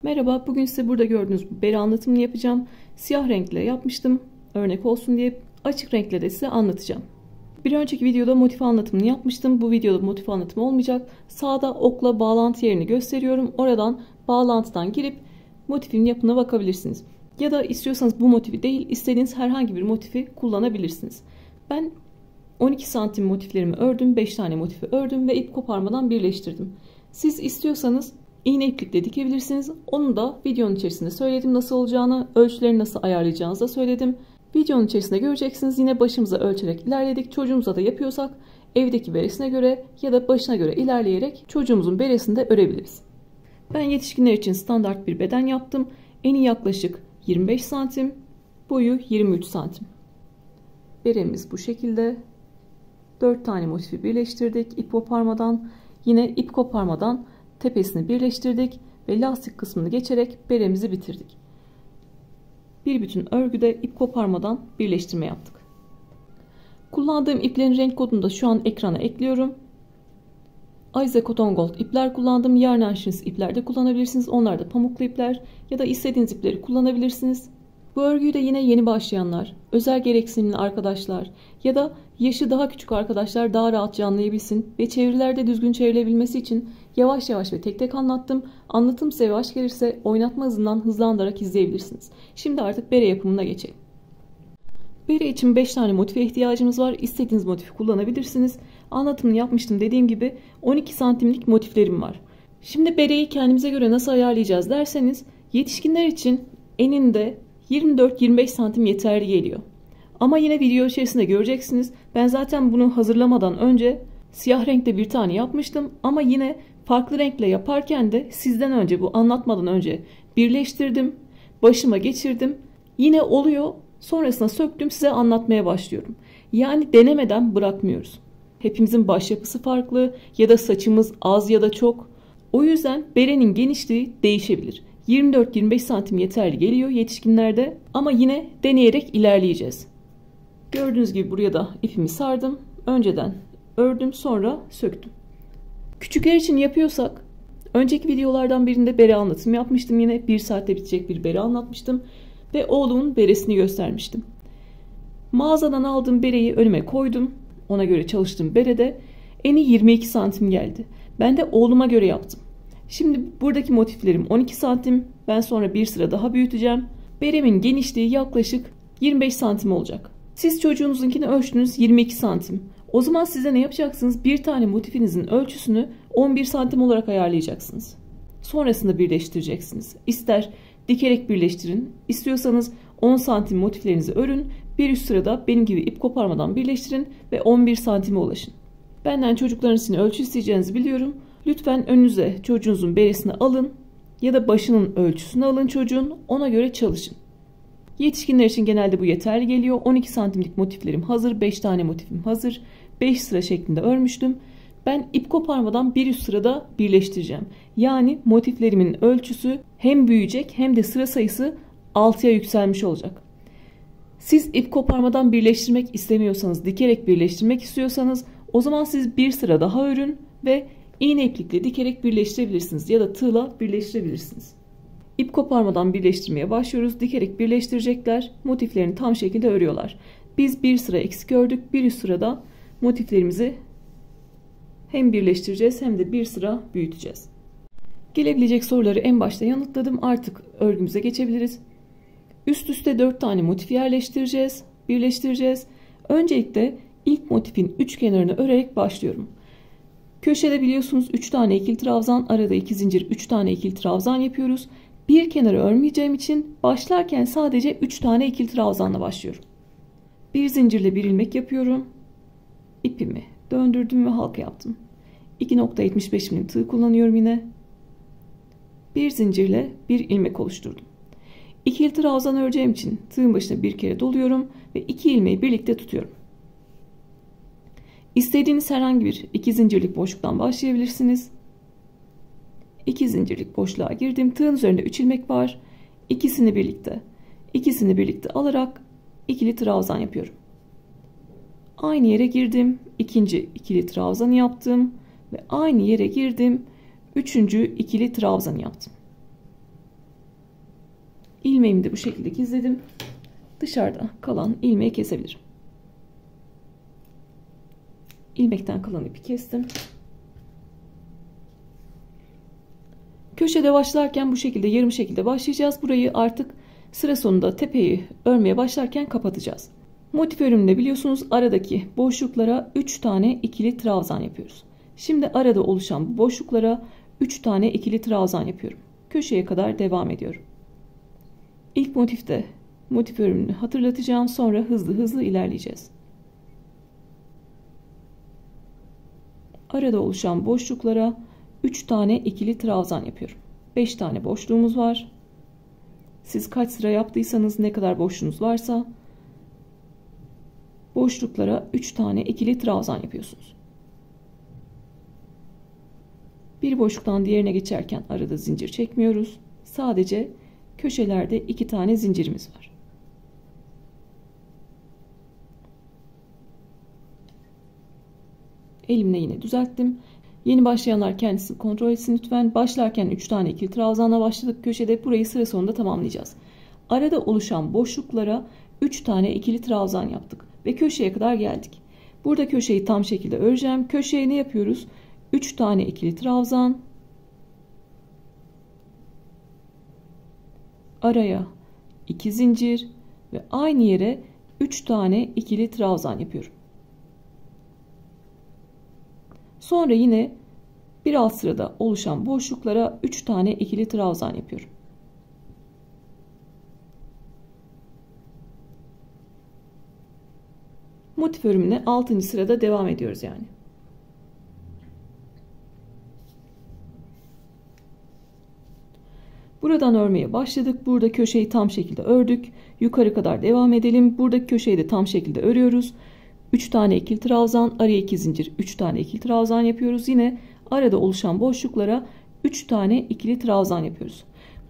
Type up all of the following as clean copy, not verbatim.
Merhaba, bugün size burada gördüğünüz bu bere anlatımını yapacağım. Siyah renkle yapmıştım, örnek olsun diye. Açık renkle de size anlatacağım. Bir önceki videoda motif anlatımını yapmıştım. Bu videoda motif anlatımı olmayacak. Sağda okla bağlantı yerini gösteriyorum. Oradan bağlantıdan girip motifin yapımına bakabilirsiniz. Ya da istiyorsanız bu motifi değil, istediğiniz herhangi bir motifi kullanabilirsiniz. Ben 12 santim motiflerimi ördüm, 5 tane motifi ördüm ve ip koparmadan birleştirdim. Siz istiyorsanız İğne iplikle dikebilirsiniz. Onu da videonun içerisinde söyledim nasıl olacağını, ölçüleri nasıl ayarlayacağınızı da söyledim. Videonun içerisinde göreceksiniz. Yine başımıza ölçerek ilerledik. Çocuğumuza da yapıyorsak evdeki beresine göre ya da başına göre ilerleyerek çocuğumuzun beresini de örebiliriz. Ben yetişkinler için standart bir beden yaptım. Eni yaklaşık 25 santim, boyu 23 santim. Beremiz bu şekilde. 4 tane motifi birleştirdik. İp koparmadan, yine ip koparmadan tepesini birleştirdik ve lastik kısmını geçerek beremizi bitirdik. Bir bütün örgüde ip koparmadan birleştirme yaptık. Kullandığım iplerin renk kodunu da şu an ekrana ekliyorum. Ayize Cotton Gold ipler kullandım. Yarn Şins ipler de kullanabilirsiniz. Onlar da pamuklu ipler ya da istediğiniz ipleri kullanabilirsiniz. Bu örgüyü de yine yeni başlayanlar, özel gereksinimli arkadaşlar ya da yaşı daha küçük arkadaşlar daha rahatça anlayabilsin ve çevirilerde düzgün çevrilebilmesi için yavaş yavaş ve tek tek anlattım. Anlatım size yavaş gelirse oynatma hızından hızlandırarak izleyebilirsiniz. Şimdi artık bere yapımına geçelim. Bere için 5 tane motife ihtiyacımız var. İstediğiniz motifi kullanabilirsiniz. Anlatımını yapmıştım, dediğim gibi 12 santimlik motiflerim var. Şimdi bereyi kendimize göre nasıl ayarlayacağız derseniz, yetişkinler için eninde 24-25 santim yeterli geliyor. Ama yine video içerisinde göreceksiniz. Ben zaten bunu hazırlamadan önce siyah renkte bir tane yapmıştım. Ama yine farklı renkle yaparken de sizden önce, bu anlatmadan önce birleştirdim. Başıma geçirdim. Yine oluyor. Sonrasında söktüm, size anlatmaya başlıyorum. Yani denemeden bırakmıyoruz. Hepimizin baş yapısı farklı ya da saçımız az ya da çok. O yüzden berenin genişliği değişebilir. 24-25 santim yeterli geliyor yetişkinlerde ama yine deneyerek ilerleyeceğiz. Gördüğünüz gibi buraya da ipimi sardım. Önceden ördüm, sonra söktüm. Küçükler için yapıyorsak, önceki videolardan birinde bere anlatımı yapmıştım. Yine 1 saatte bitecek bir bere anlatmıştım. Ve oğlumun beresini göstermiştim. Mağazadan aldığım bereyi önüme koydum. Ona göre çalıştığım berede eni 22 santim geldi. Ben de oğluma göre yaptım. Şimdi buradaki motiflerim 12 santim. Ben sonra bir sıra daha büyüteceğim. Beremin genişliği yaklaşık 25 santim olacak. Siz çocuğunuzunkini ölçtünüz 22 santim. O zaman size ne yapacaksınız? Bir tane motifinizin ölçüsünü 11 santim olarak ayarlayacaksınız. Sonrasında birleştireceksiniz. İster dikerek birleştirin, istiyorsanız 10 santim motiflerinizi örün. Bir üst sırada benim gibi ip koparmadan birleştirin ve 11 santime ulaşın. Benden çocukların için ölçü isteyeceğinizi biliyorum. Lütfen önünüze çocuğunuzun beresini alın ya da başının ölçüsünü alın çocuğun, ona göre çalışın. Yetişkinler için genelde bu yeterli geliyor. 12 santimlik motiflerim hazır, 5 tane motifim hazır. 5 sıra şeklinde örmüştüm. Ben ip koparmadan bir üst sırada birleştireceğim. Yani motiflerimin ölçüsü hem büyüyecek hem de sıra sayısı 6'ya yükselmiş olacak. Siz ip koparmadan birleştirmek istemiyorsanız, dikerek birleştirmek istiyorsanız o zaman siz bir sıra daha örün ve iğne iplikle dikerek birleştirebilirsiniz ya da tığla birleştirebilirsiniz. İp koparmadan birleştirmeye başlıyoruz. Dikerek birleştirecekler. Motiflerini tam şekilde örüyorlar. Biz bir sıra eksik ördük. Bir üst sırada motiflerimizi hem birleştireceğiz hem de bir sıra büyüteceğiz. Gelebilecek soruları en başta yanıtladım. Artık örgümüze geçebiliriz. Üst üste 4 tane motif yerleştireceğiz, birleştireceğiz. Öncelikle ilk motifin 3 kenarını örerek başlıyorum. Köşede biliyorsunuz 3 tane ikili trabzan, arada 2 zincir, 3 tane ikili trabzan yapıyoruz. Bir kenarı örmeyeceğim için başlarken sadece 3 tane ikili trabzanla başlıyorum. Bir zincirle bir ilmek yapıyorum. İpimi döndürdüm ve halka yaptım. 2.75 milim tığ kullanıyorum yine. Bir zincirle bir ilmek oluşturdum. İkili trabzan öreceğim için tığın başına bir kere doluyorum ve 2 ilmeği birlikte tutuyorum. İstediğiniz herhangi bir 2 zincirlik boşluktan başlayabilirsiniz. 2 zincirlik boşluğa girdim. Tığın üzerinde 3 ilmek var. İkisini birlikte alarak ikili trabzan yapıyorum. Aynı yere girdim. İkinci ikili trabzanı yaptım ve aynı yere girdim. Üçüncü ikili trabzanı yaptım. İlmeğimi de bu şekilde gizledim. Dışarıda kalan ilmeği kesebilirim. İlmekten kalan ipi kestim. Köşede başlarken bu şekilde yarım şekilde başlayacağız. Burayı artık sıra sonunda tepeyi örmeye başlarken kapatacağız. Motif örümünde biliyorsunuz aradaki boşluklara 3 tane ikili trabzan yapıyoruz. Şimdi arada oluşan bu boşluklara 3 tane ikili trabzan yapıyorum. Köşeye kadar devam ediyorum. İlk motifte motif örümünü hatırlatacağım, sonra hızlı ilerleyeceğiz. Arada oluşan boşluklara 3 tane ikili trabzan yapıyorum. 5 tane boşluğumuz var. Siz kaç sıra yaptıysanız, ne kadar boşluğunuz varsa boşluklara 3 tane ikili trabzan yapıyorsunuz. Bir boşluktan diğerine geçerken arada zincir çekmiyoruz. Sadece köşelerde 2 tane zincirimiz var. Elimle yine düzelttim. Yeni başlayanlar kendisi kontrol etsin lütfen. Başlarken 3 tane ikili trabzanla başladık köşede. Burayı sıra sonunda tamamlayacağız. Arada oluşan boşluklara 3 tane ikili trabzan yaptık ve köşeye kadar geldik. Burada köşeyi tam şekilde öreceğim. Köşeye ne yapıyoruz? 3 tane ikili trabzan, araya 2 zincir ve aynı yere 3 tane ikili trabzan yapıyorum. Sonra yine bir alt sırada oluşan boşluklara 3 tane ikili trabzan yapıyorum. Motif örümüne 6. sırada devam ediyoruz yani. Buradan örmeye başladık. Burada köşeyi tam şekilde ördük. Yukarı kadar devam edelim. Buradaki köşeyi de tam şekilde örüyoruz. 3 tane ikili trabzan, araya 2 zincir, 3 tane ikili trabzan yapıyoruz. Yine arada oluşan boşluklara 3 tane ikili trabzan yapıyoruz.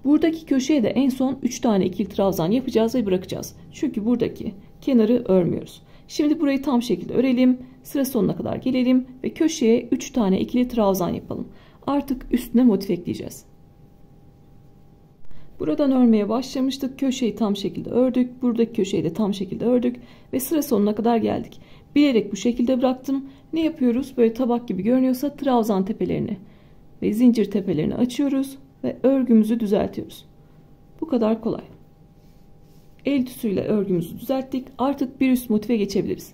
Buradaki köşeye de en son 3 tane ikili trabzan yapacağız ve bırakacağız. Çünkü buradaki kenarı örmüyoruz. Şimdi burayı tam şekilde örelim. Sıra sonuna kadar gelelim ve köşeye 3 tane ikili trabzan yapalım. Artık üstüne motif ekleyeceğiz. Buradan örmeye başlamıştık. Köşeyi tam şekilde ördük. Buradaki köşeyi de tam şekilde ördük ve sıra sonuna kadar geldik. Bilerek bu şekilde bıraktım. Ne yapıyoruz? Böyle tabak gibi görünüyorsa trabzan tepelerini ve zincir tepelerini açıyoruz ve örgümüzü düzeltiyoruz. Bu kadar kolay. El ütüsüyle örgümüzü düzelttik. Artık bir üst motife geçebiliriz.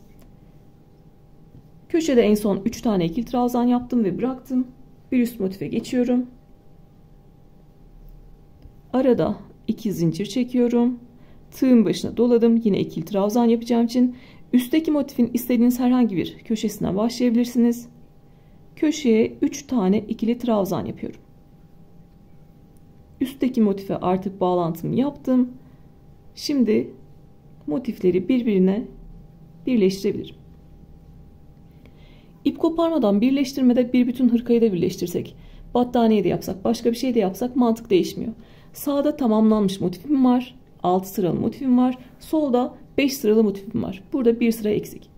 Köşede en son 3 tane ikili trabzan yaptım ve bıraktım. Bir üst motife geçiyorum. Arada 2 zincir çekiyorum. Tığın başına doladım. Yine ikili trabzan yapacağım için üstteki motifin istediğiniz herhangi bir köşesinden başlayabilirsiniz. Köşeye 3 tane ikili trabzan yapıyorum. Üstteki motife artık bağlantımı yaptım. Şimdi motifleri birbirine birleştirebilirim. İp koparmadan birleştirmede bir bütün hırkayı da birleştirsek, battaniye de yapsak, başka bir şey de yapsak mantık değişmiyor. Sağda tamamlanmış motifim var. 6 sıralı motifim var. Solda 5 sıralı motifim var. Burada bir sıra eksik.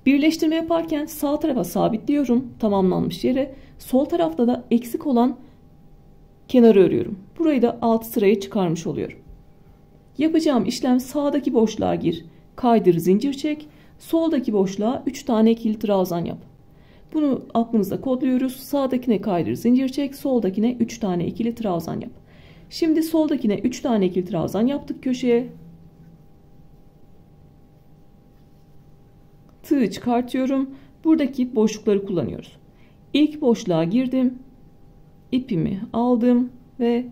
Birleştirme yaparken sağ tarafa sabitliyorum tamamlanmış yere. Sol tarafta da eksik olan kenarı örüyorum. Burayı da 6 sıraya çıkarmış oluyorum. Yapacağım işlem sağdaki boşluğa gir, kaydır, zincir çek. Soldaki boşluğa 3 tane ikili trabzan yap. Bunu aklımızda kodluyoruz. Sağdakine kaydır, zincir çek. Soldakine 3 tane ikili trabzan yap. Şimdi soldakine 3 tane ikili trabzan yaptık köşeye. Tığı çıkartıyorum. Buradaki boşlukları kullanıyoruz. İlk boşluğa girdim. İpimi aldım ve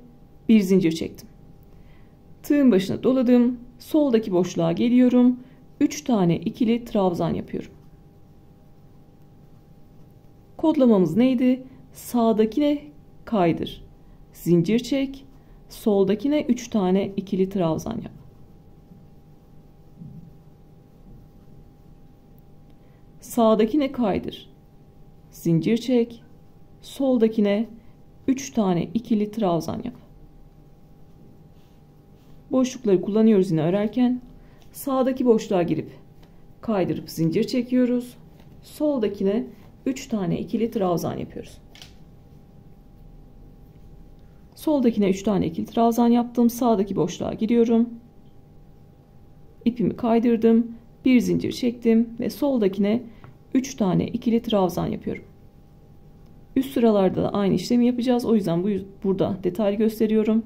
bir zincir çektim. Tığın başına doladım. Soldaki boşluğa geliyorum. 3 tane ikili trabzan yapıyorum. Kodlamamız neydi? Sağdakine kaydır, zincir çek. Soldakine 3 tane ikili trabzan yap. Sağdakine kaydır, zincir çek. Soldakine 3 tane ikili trabzan yap. Boşlukları kullanıyoruz yine örerken. Sağdaki boşluğa girip kaydırıp zincir çekiyoruz. Soldakine 3 tane ikili trabzan yapıyoruz. Soldakine 3 tane ikili trabzan yaptım. Sağdaki boşluğa giriyorum. İpimi kaydırdım. Bir zincir çektim ve soldakine 3 tane ikili trabzan yapıyorum. Üst sıralarda da aynı işlemi yapacağız. O yüzden burada detaylı gösteriyorum.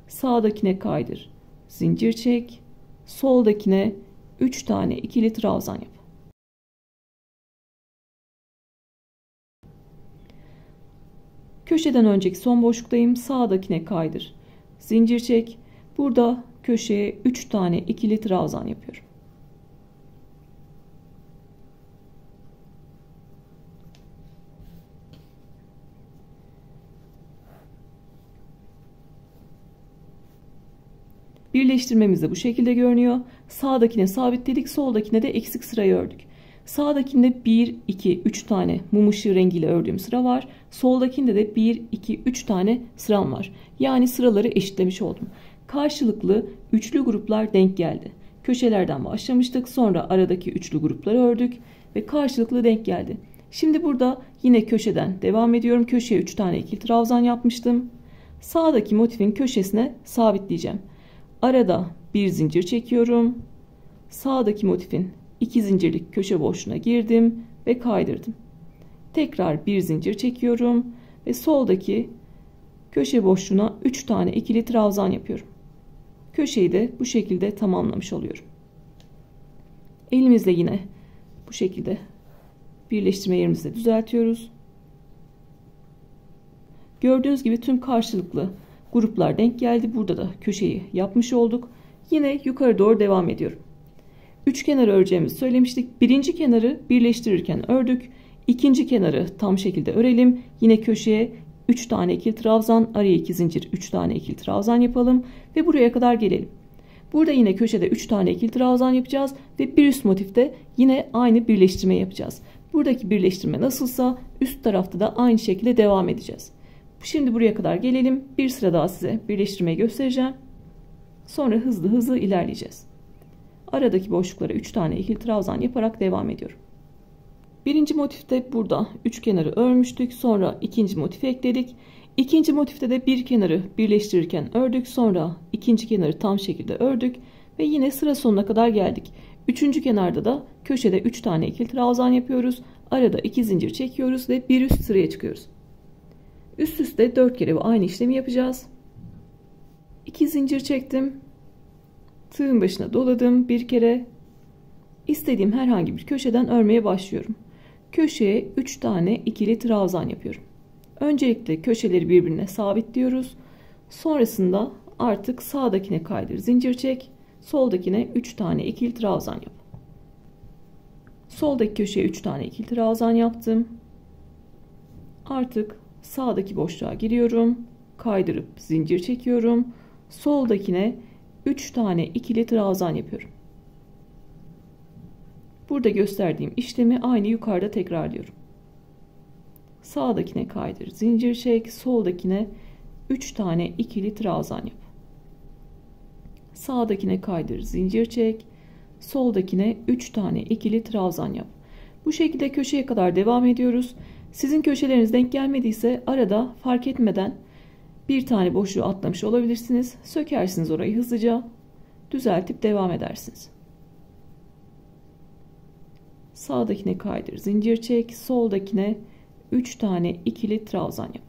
Sağdakine kaydır. Zincir çek. Soldakine 3 tane ikili trabzan yap. Köşeden önceki son boşluktayım. Sağdakine kaydır. Zincir çek. Burada köşeye 3 tane ikili trabzan yapıyorum. Birleştirmemiz de bu şekilde görünüyor. Sağdakine sabitledik. Soldakine de eksik sırayı ördük. Sağdakinde 1, 2, 3 tane mum ışığı rengiyle ördüğüm sıra var. Soldakinde de 1, 2, 3 tane sıram var. Yani sıraları eşitlemiş oldum. Karşılıklı üçlü gruplar denk geldi. Köşelerden başlamıştık. Sonra aradaki üçlü grupları ördük. Ve karşılıklı denk geldi. Şimdi burada yine köşeden devam ediyorum. Köşeye 3 tane ikili trabzan yapmıştım. Sağdaki motifin köşesine sabitleyeceğim. Arada bir zincir çekiyorum. Sağdaki motifin 2 zincirlik köşe boşluğuna girdim ve kaydırdım. Tekrar bir zincir çekiyorum ve soldaki köşe boşluğuna 3 tane ikili trabzan yapıyorum. Köşeyi de bu şekilde tamamlamış oluyorum. Elimizle yine bu şekilde birleştirme yerimizi düzeltiyoruz. Gördüğünüz gibi tüm karşılıklı gruplar denk geldi. Burada da köşeyi yapmış olduk. Yine yukarı doğru devam ediyorum. 3 kenar öreceğimizi söylemiştik. Birinci kenarı birleştirirken ördük. İkinci kenarı tam şekilde örelim. Yine köşeye 3 tane ikili trabzan, araya 2 zincir, 3 tane ikili trabzan yapalım ve buraya kadar gelelim. Burada yine köşede 3 tane ikili trabzan yapacağız ve bir üst motifte yine aynı birleştirme yapacağız. Buradaki birleştirme nasılsa üst tarafta da aynı şekilde devam edeceğiz. Şimdi buraya kadar gelelim. Bir sıra daha size birleştirmeyi göstereceğim. Sonra hızlı hızlı ilerleyeceğiz. Aradaki boşluklara 3 tane ikili trabzan yaparak devam ediyorum. Birinci motifte burada 3 kenarı örmüştük. Sonra ikinci motifi ekledik. İkinci motifte de bir kenarı birleştirirken ördük. Sonra ikinci kenarı tam şekilde ördük. Ve yine sıra sonuna kadar geldik. Üçüncü kenarda da köşede 3 tane ikili trabzan yapıyoruz. Arada 2 zincir çekiyoruz ve bir üst sıraya çıkıyoruz. Üst üste 4 kere aynı işlemi yapacağız. 2 zincir çektim. Tığın başına doladım bir kere. İstediğim herhangi bir köşeden örmeye başlıyorum. Köşeye 3 tane ikili trabzan yapıyorum. Öncelikle köşeleri birbirine sabitliyoruz. Sonrasında artık sağdakine kaydır, zincir çek. Soldakine 3 tane ikili trabzan yap. Soldaki köşeye 3 tane ikili trabzan yaptım. Artık sağdaki boşluğa giriyorum. Kaydırıp zincir çekiyorum. Soldakine 3 tane ikili trabzan yapıyorum. Burada gösterdiğim işlemi aynı yukarıda tekrarlıyorum. Sağdakine kaydır, zincir çek. Soldakine 3 tane ikili trabzan yap. Sağdakine kaydır, zincir çek. Soldakine 3 tane ikili trabzan yap. Bu şekilde köşeye kadar devam ediyoruz. Sizin köşeleriniz denk gelmediyse arada fark etmeden bir tane boşluğu atlamış olabilirsiniz. Sökersiniz orayı hızlıca. Düzeltip devam edersiniz. Sağdakine kaydır, zincir çek. Soldakine 3 tane ikili trabzan yap.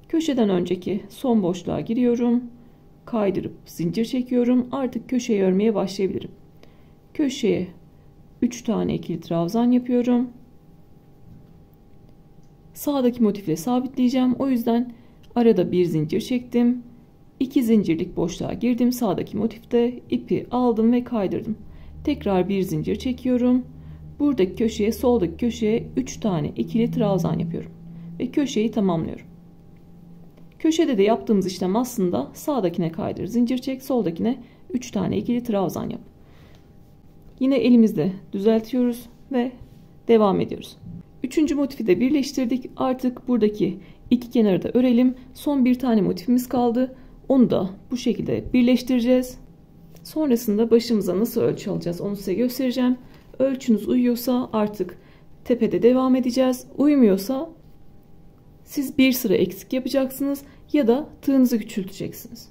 Köşeden önceki son boşluğa giriyorum. Kaydırıp zincir çekiyorum. Artık köşeyi örmeye başlayabilirim. Köşeye 3 tane ikili trabzan yapıyorum. Sağdaki motifle sabitleyeceğim. O yüzden arada bir zincir çektim. 2 zincirlik boşluğa girdim. Sağdaki motifte ipi aldım ve kaydırdım. Tekrar bir zincir çekiyorum. Buradaki köşeye, soldaki köşeye 3 tane ikili trabzan yapıyorum. Ve köşeyi tamamlıyorum. Köşede de yaptığımız işlem aslında sağdakine kaydır, zincir çek, soldakine 3 tane ikili trabzan yap. Yine elimizde düzeltiyoruz ve devam ediyoruz. Üçüncü motifi de birleştirdik. Artık buradaki iki kenarı da örelim. Son bir tane motifimiz kaldı. Onu da bu şekilde birleştireceğiz. Sonrasında başımıza nasıl ölçü alacağız onu size göstereceğim. Ölçünüz uyuyorsa artık tepede devam edeceğiz. Uymuyorsa Siz bir sıra eksik yapacaksınız ya da tığınızı küçülteceksiniz.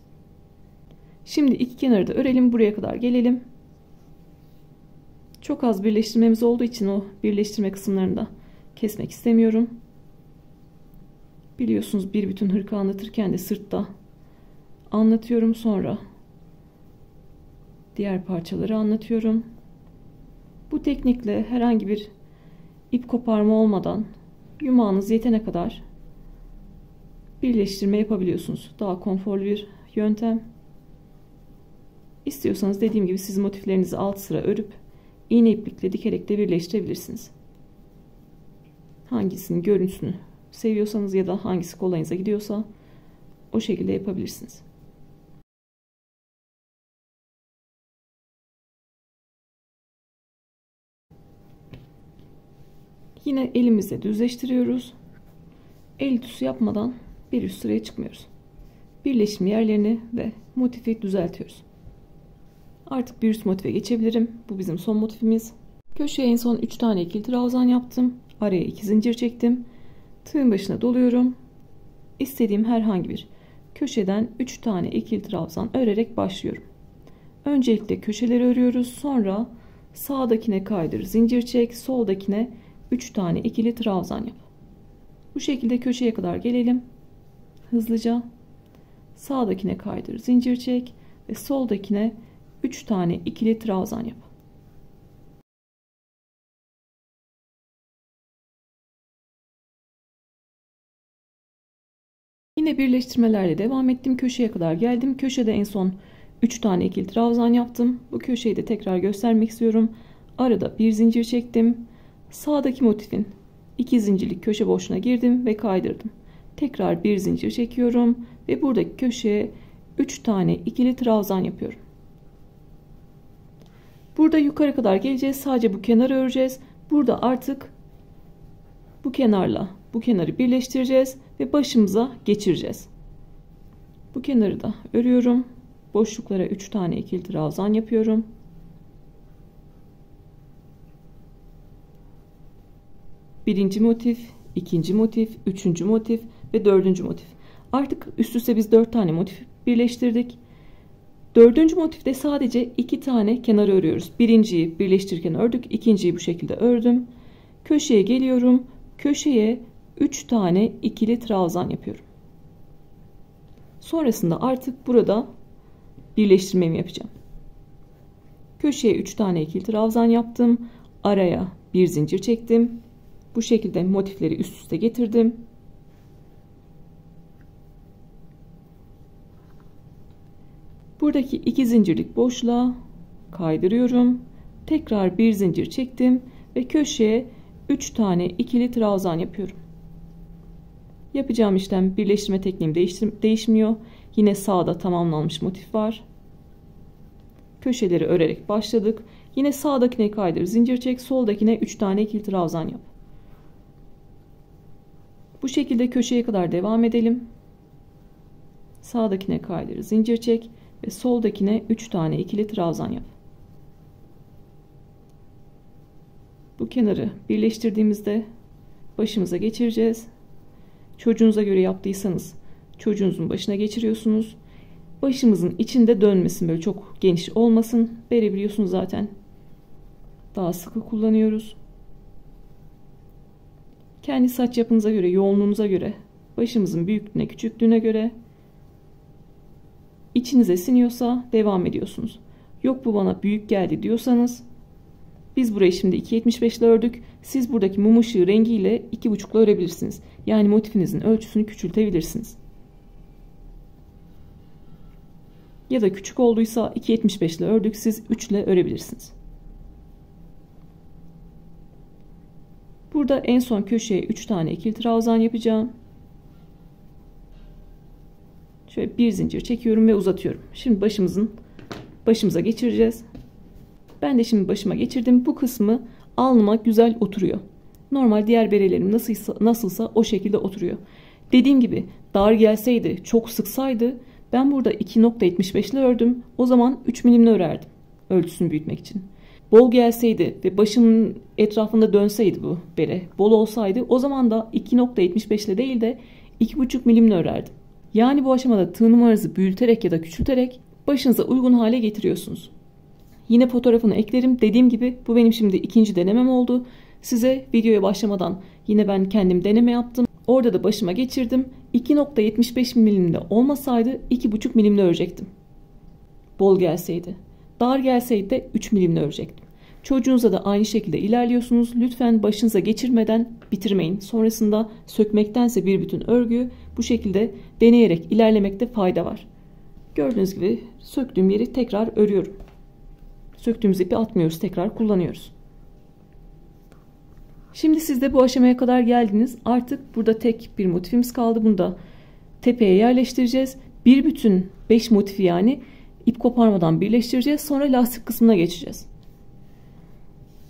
Şimdi iki kenarı da örelim, buraya kadar gelelim. Çok az birleştirmemiz olduğu için o birleştirme kısımlarını da kesmek istemiyorum. Biliyorsunuz bir bütün hırka anlatırken de sırtta anlatıyorum, sonra diğer parçaları anlatıyorum. Bu teknikle herhangi bir ip koparma olmadan yumağınız yetene kadar birleştirme yapabiliyorsunuz. Daha konforlu bir yöntem. İstiyorsanız dediğim gibi siz motiflerinizi alt sıra örüp iğne iplikle dikerek de birleştirebilirsiniz. Hangisinin görüntüsünü seviyorsanız ya da hangisi kolayınıza gidiyorsa o şekilde yapabilirsiniz. Yine elimizle düzleştiriyoruz. El ütüsü yapmadan bir üst sıraya çıkmıyoruz. Birleşim yerlerini ve motifi düzeltiyoruz. Artık bir üst motife geçebilirim. Bu bizim son motifimiz. Köşeye en son 3 tane ikili trabzan yaptım. Araya 2 zincir çektim. Tığın başına doluyorum. İstediğim herhangi bir köşeden 3 tane ikili trabzan örerek başlıyorum. Öncelikle köşeleri örüyoruz. Sonra sağdakine kaydır, zincir çek, soldakine 3 tane ikili trabzan yap. Bu şekilde köşeye kadar gelelim. Hızlıca sağdakine kaydır, zincir çek ve soldakine 3 tane ikili trabzan yap. Yine birleştirmelerle devam ettim. Köşeye kadar geldim. Köşede en son 3 tane ikili trabzan yaptım. Bu köşeyi de tekrar göstermek istiyorum. Arada bir zincir çektim. Sağdaki motifin 2 zincirlik köşe boşluğuna girdim ve kaydırdım. Tekrar bir zincir çekiyorum ve buradaki köşeye 3 tane ikili trabzan yapıyorum. Burada yukarı kadar geleceğiz. Sadece bu kenarı öreceğiz. Burada artık bu kenarla bu kenarı birleştireceğiz ve başımıza geçireceğiz. Bu kenarı da örüyorum. Boşluklara 3 tane ikili trabzan yapıyorum. Birinci motif, ikinci motif, üçüncü motif ve dördüncü motif. Artık üst üste biz 4 tane motif birleştirdik. Dördüncü motifte sadece 2 tane kenarı örüyoruz. Birinciyi birleştirirken ördük. İkinciyi bu şekilde ördüm. Köşeye geliyorum. Köşeye 3 tane ikili trabzan yapıyorum. Sonrasında artık burada birleştirmemi yapacağım. Köşeye 3 tane ikili trabzan yaptım. Araya bir zincir çektim. Bu şekilde motifleri üst üste getirdim. Buradaki 2 zincirlik boşluğa kaydırıyorum. Tekrar bir zincir çektim ve köşeye 3 tane ikili trabzan yapıyorum. Yapacağım işlem, birleştirme tekniğim değişmiyor. Yine sağda tamamlanmış motif var. Köşeleri örerek başladık. Yine sağdakine kaydır, zincir çek, soldakine 3 tane ikili trabzan yap. Bu şekilde köşeye kadar devam edelim. Sağdakine kaydır, zincir çek ve soldakine 3 tane ikili trabzan yap. Bu kenarı birleştirdiğimizde başımıza geçireceğiz. Çocuğunuza göre yaptıysanız çocuğunuzun başına geçiriyorsunuz. Başımızın içinde dönmesin, böyle çok geniş olmasın. Bere biliyorsunuz zaten. Daha sıkı kullanıyoruz. Kendi saç yapınıza göre, yoğunluğunuza göre, başımızın büyüklüğüne, küçüklüğüne göre içinize siniyorsa devam ediyorsunuz. Yok bu bana büyük geldi diyorsanız, biz burayı şimdi 2.75 ile ördük. Siz buradaki mum ışığı rengiyle 2.5 ile örebilirsiniz. Yani motifinizin ölçüsünü küçültebilirsiniz. Ya da küçük olduysa 2.75 ile ördük. Siz 3 ile örebilirsiniz. Burada en son köşeye 3 tane ikili trabzan yapacağım. Şöyle bir zincir çekiyorum ve uzatıyorum. Şimdi başımıza geçireceğiz. Ben de şimdi başıma geçirdim. Bu kısmı alnıma güzel oturuyor. Normal diğer berelerim nasılsa o şekilde oturuyor. Dediğim gibi dar gelseydi, çok sıksaydı ben burada 2.75 ile ördüm. O zaman 3 milimle örerdim. Ölçüsünü büyütmek için. bol gelseydi ve başımın etrafında dönseydi bu bere, bol olsaydı, o zaman da 2.75 ile değil de 2,5 milimle örerdim. Yani bu aşamada tığ numaranızı büyüterek ya da küçülterek başınıza uygun hale getiriyorsunuz. Yine fotoğrafını eklerim. Dediğim gibi bu benim şimdi ikinci denemem oldu. Size videoya başlamadan yine ben kendim deneme yaptım. Orada da başıma geçirdim. 2.75 milimde olmasaydı 2,5 milimle örecektim. Bol gelseydi. Dar gelseydi de 3 milimle örecektim. Çocuğunuza da aynı şekilde ilerliyorsunuz. Lütfen başınıza geçirmeden bitirmeyin. Sonrasında sökmektense bir bütün örgü bu şekilde deneyerek ilerlemekte fayda var. Gördüğünüz gibi söktüğüm yeri tekrar örüyorum. Söktüğümüz ipi atmıyoruz, tekrar kullanıyoruz. Şimdi siz de bu aşamaya kadar geldiniz. Artık burada tek bir motifimiz kaldı. Bunu da tepeye yerleştireceğiz. Bir bütün 5 motifi yani ip koparmadan birleştireceğiz. Sonra lastik kısmına geçeceğiz.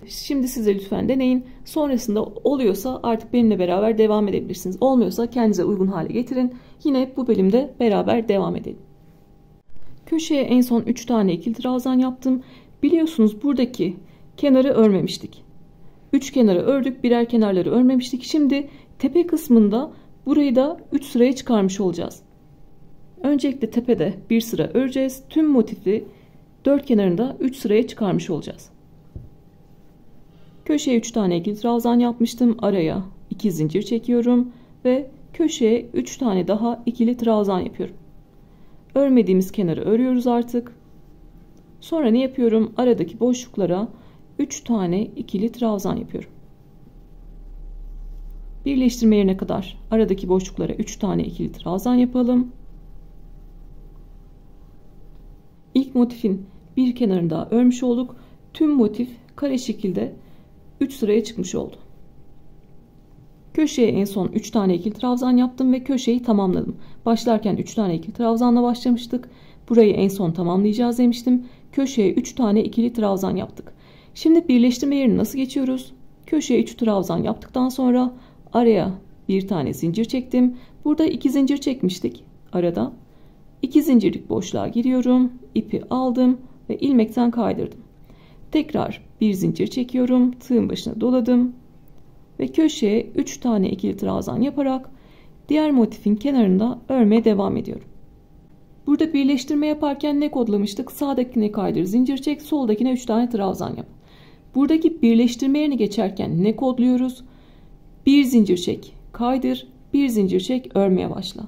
Şimdi siz de lütfen deneyin. Sonrasında oluyorsa artık benimle beraber devam edebilirsiniz. Olmuyorsa kendinize uygun hale getirin. Yine bu bölümde beraber devam edelim. Köşeye en son 3 tane ikili trabzan yaptım. Biliyorsunuz buradaki kenarı örmemiştik. 3 kenarı ördük, birer kenarları örmemiştik. Şimdi tepe kısmında burayı da 3 sıraya çıkarmış olacağız. Öncelikle tepede bir sıra öreceğiz. Tüm motifi 4 kenarında 3 sıraya çıkarmış olacağız. Köşeye 3 tane ikili trabzan yapmıştım. Araya 2 zincir çekiyorum ve köşeye 3 tane daha ikili trabzan yapıyorum. Örmediğimiz kenarı örüyoruz artık. Sonra ne yapıyorum? Aradaki boşluklara 3 tane ikili trabzan yapıyorum. Birleştirme yerine kadar aradaki boşluklara 3 tane ikili trabzan yapalım. İlk motifin bir kenarını daha örmüş olduk. Tüm motif kare şekilde 3 sıraya çıkmış oldu. Köşeye en son 3 tane ikili trabzan yaptım ve köşeyi tamamladım. Başlarken 3 tane ikili trabzanla başlamıştık. Burayı en son tamamlayacağız demiştim. Köşeye 3 tane ikili trabzan yaptık. Şimdi birleştirme yerini nasıl geçiyoruz? Köşeye 3 trabzan yaptıktan sonra araya bir tane zincir çektim. Burada 2 zincir çekmiştik arada. 2 zincirlik boşluğa giriyorum. İpi aldım ve ilmekten kaydırdım. Tekrar bir zincir çekiyorum. Tığın başına doladım. Ve köşeye 3 tane ikili trabzan yaparak diğer motifin kenarında örmeye devam ediyorum. Burada birleştirme yaparken ne kodlamıştık? Sağdakine kaydır, zincir çek, soldakine 3 tane trabzan yap. Buradaki birleştirme yerini geçerken ne kodluyoruz? Bir zincir çek, kaydır, bir zincir çek, örmeye başla.